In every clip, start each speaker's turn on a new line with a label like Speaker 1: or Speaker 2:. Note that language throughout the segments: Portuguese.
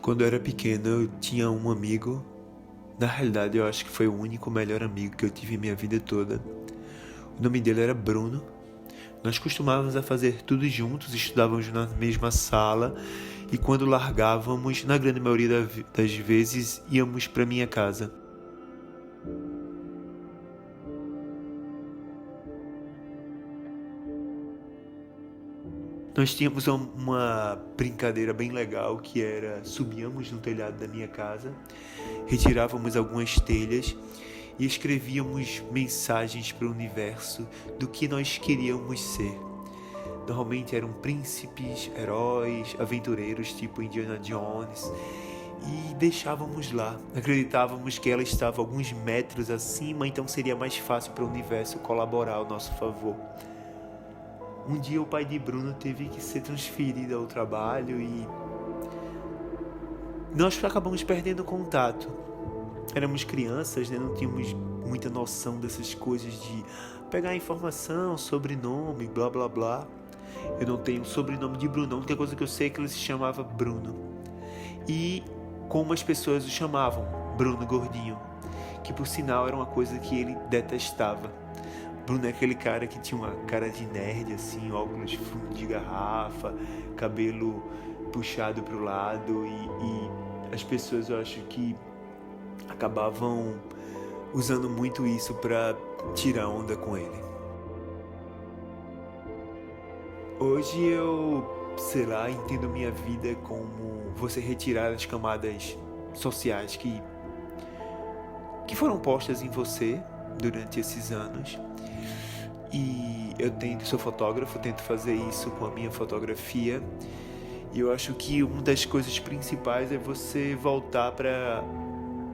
Speaker 1: Quando eu era pequeno, eu tinha um amigo. Na realidade, eu acho que foi o único melhor amigo que eu tive em minha vida toda. O nome dele era Bruno. Nós costumávamos a fazer tudo juntos, estudávamos na mesma sala e quando largávamos, na grande maioria das vezes, íamos para minha casa. Nós tínhamos uma brincadeira bem legal que era subíamos no telhado da minha casa, retirávamos algumas telhas e escrevíamos mensagens para o universo do que nós queríamos ser. Normalmente eram príncipes, heróis, aventureiros tipo Indiana Jones e deixávamos lá. Acreditávamos que ela estava alguns metros acima, então seria mais fácil para o universo colaborar ao nosso favor. Um dia o pai de Bruno teve que ser transferido ao trabalho e nós acabamos perdendo contato. Éramos crianças, né? Não tínhamos muita noção dessas coisas de pegar informação, sobrenome, blá blá blá. Eu não tenho o sobrenome de Bruno, a única coisa que eu sei é que ele se chamava Bruno. E como as pessoas o chamavam, Bruno Gordinho, que por sinal era uma coisa que ele detestava. Bruno é aquele cara que tinha uma cara de nerd, assim, óculos fundo de garrafa, cabelo puxado pro lado e as pessoas, eu acho que acabavam usando muito isso pra tirar onda com ele. Hoje eu, sei lá, entendo minha vida como você retirar as camadas sociais que foram postas em você durante esses anos. E eu sou fotógrafo, tento fazer isso com a minha fotografia. E eu acho que uma das coisas principais é você voltar para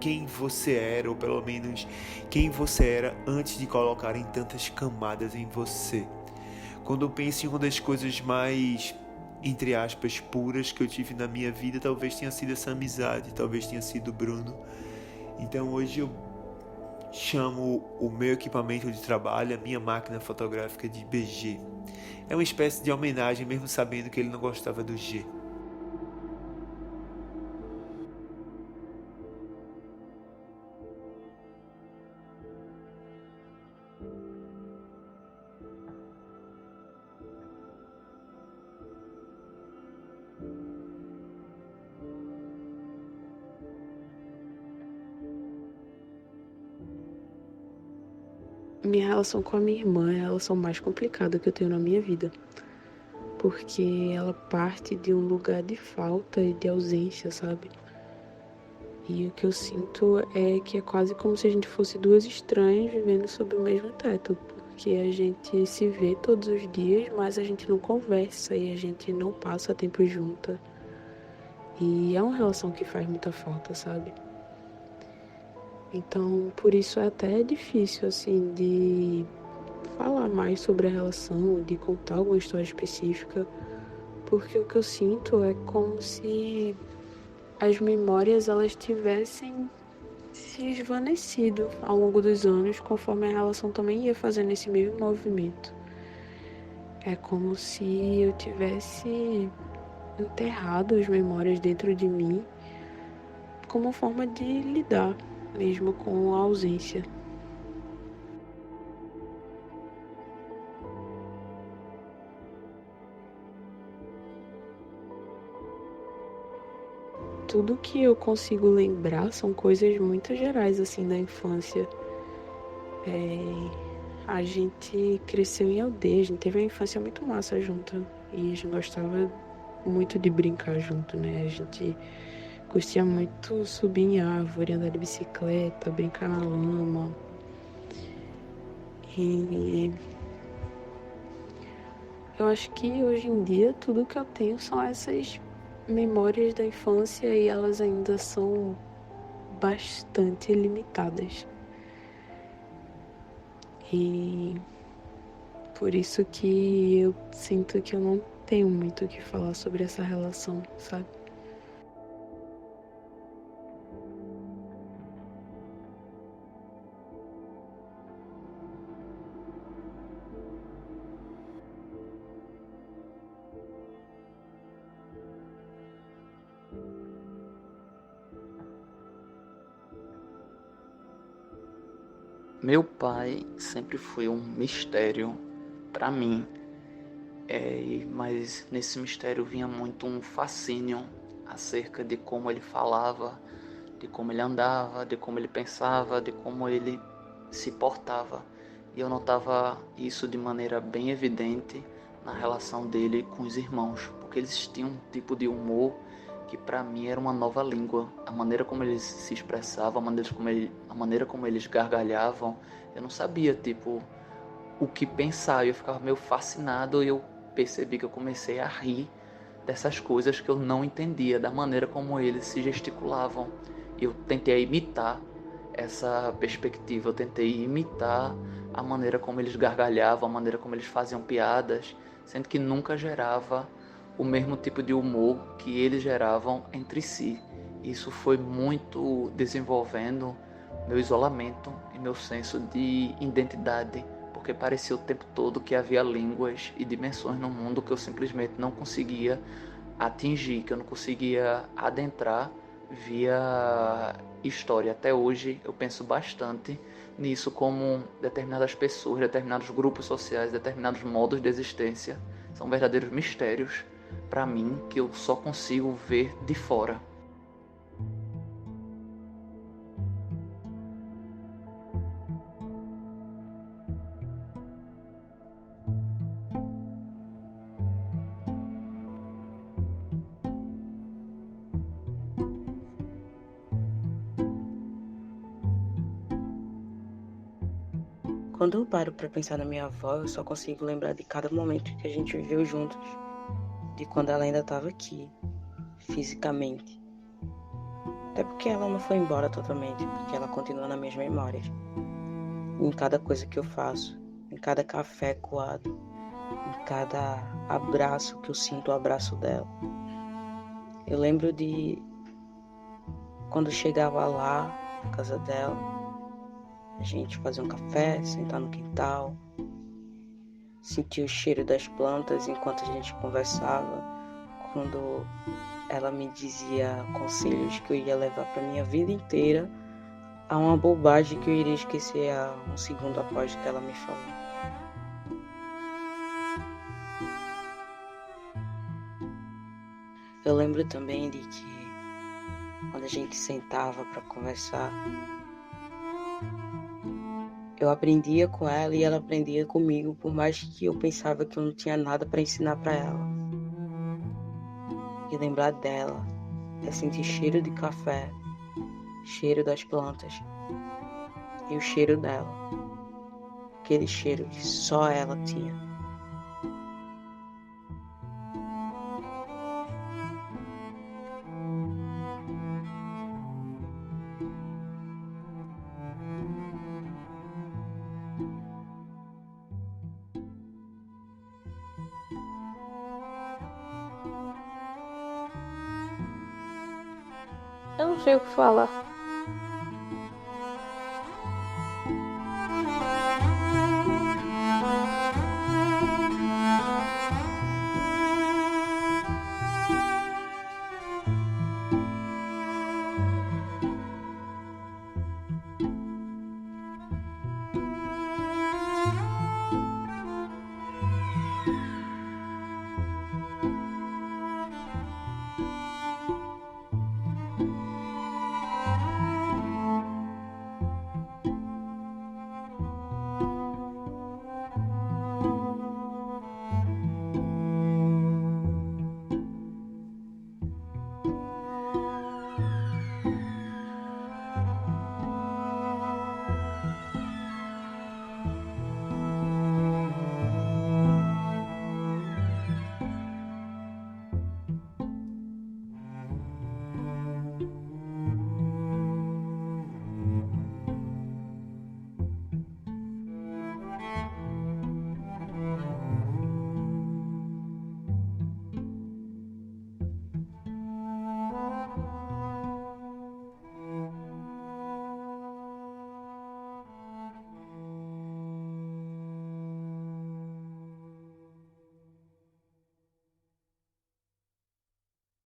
Speaker 1: quem você era, ou pelo menos quem você era antes de colocarem tantas camadas em você. Quando eu penso em uma das coisas mais, entre aspas, puras que eu tive na minha vida, talvez tenha sido essa amizade, talvez tenha sido o Bruno. Então hoje eu chamo o meu equipamento de trabalho, a minha máquina fotográfica, de BG. É uma espécie de homenagem, mesmo sabendo que ele não gostava do G.
Speaker 2: Minha relação com a minha irmã é a relação mais complicada que eu tenho na minha vida, porque ela parte de um lugar de falta e de ausência, sabe? E o que eu sinto é que é quase como se a gente fosse duas estranhas vivendo sob o mesmo teto, porque a gente se vê todos os dias, mas a gente não conversa e a gente não passa tempo junta. E é uma relação que faz muita falta, sabe? Então, por isso é até difícil, assim, de falar mais sobre a relação, de contar alguma história específica, porque o que eu sinto é como se as memórias elas tivessem se esvanecido ao longo dos anos, conforme a relação também ia fazendo esse mesmo movimento. É como se eu tivesse enterrado as memórias dentro de mim como forma de lidar mesmo com a ausência. Tudo que eu consigo lembrar são coisas muito gerais assim da infância. A gente cresceu em aldeia, a gente teve uma infância muito massa junto e a gente gostava muito de brincar junto, né? A gente curtia muito subir em árvore, andar de bicicleta, brincar na lama. E eu acho que hoje em dia tudo que eu tenho são essas memórias da infância e elas ainda são bastante limitadas. E por isso que eu sinto que eu não tenho muito o que falar sobre essa relação, sabe?
Speaker 3: Meu pai sempre foi um mistério para mim, mas nesse mistério vinha muito um fascínio acerca de como ele falava, de como ele andava, de como ele pensava, de como ele se portava. E eu notava isso de maneira bem evidente na relação dele com os irmãos, porque eles tinham um tipo de humor que para mim era uma nova língua. A maneira como eles se expressavam, a maneira como eles gargalhavam, eu não sabia, tipo, o que pensar. Eu ficava meio fascinado e eu percebi que eu comecei a rir dessas coisas que eu não entendia, da maneira como eles se gesticulavam. E eu tentei imitar essa perspectiva, eu tentei imitar a maneira como eles gargalhavam, a maneira como eles faziam piadas, sendo que nunca gerava o mesmo tipo de humor que eles geravam entre si. Isso foi muito desenvolvendo meu isolamento e meu senso de identidade, porque parecia o tempo todo que havia línguas e dimensões no mundo que eu simplesmente não conseguia atingir, que eu não conseguia adentrar via história. Até hoje eu penso bastante nisso, como determinadas pessoas, determinados grupos sociais, determinados modos de existência são verdadeiros mistérios para mim que eu só consigo ver de fora.
Speaker 2: Quando eu paro pra pensar na minha avó, eu só consigo lembrar de cada momento que a gente viveu juntos, de quando ela ainda estava aqui, fisicamente. Até porque ela não foi embora totalmente, porque ela continua nas minhas memórias. Em cada coisa que eu faço, em cada café coado, em cada abraço que eu sinto o abraço dela. Eu lembro de quando eu chegava lá, na casa dela, a gente fazia um café, sentar no quintal, sentir o cheiro das plantas enquanto a gente conversava, quando ela me dizia conselhos que eu ia levar para minha vida inteira, a uma bobagem que eu iria esquecer a um segundo após que ela me falou. Eu lembro também de que quando a gente sentava para conversar, eu aprendia com ela e ela aprendia comigo, por mais que eu pensava que eu não tinha nada para ensinar para ela. E lembrar dela é sentir cheiro de café, cheiro das plantas e o cheiro dela, aquele cheiro que só ela tinha.
Speaker 4: Eu não sei o que falar.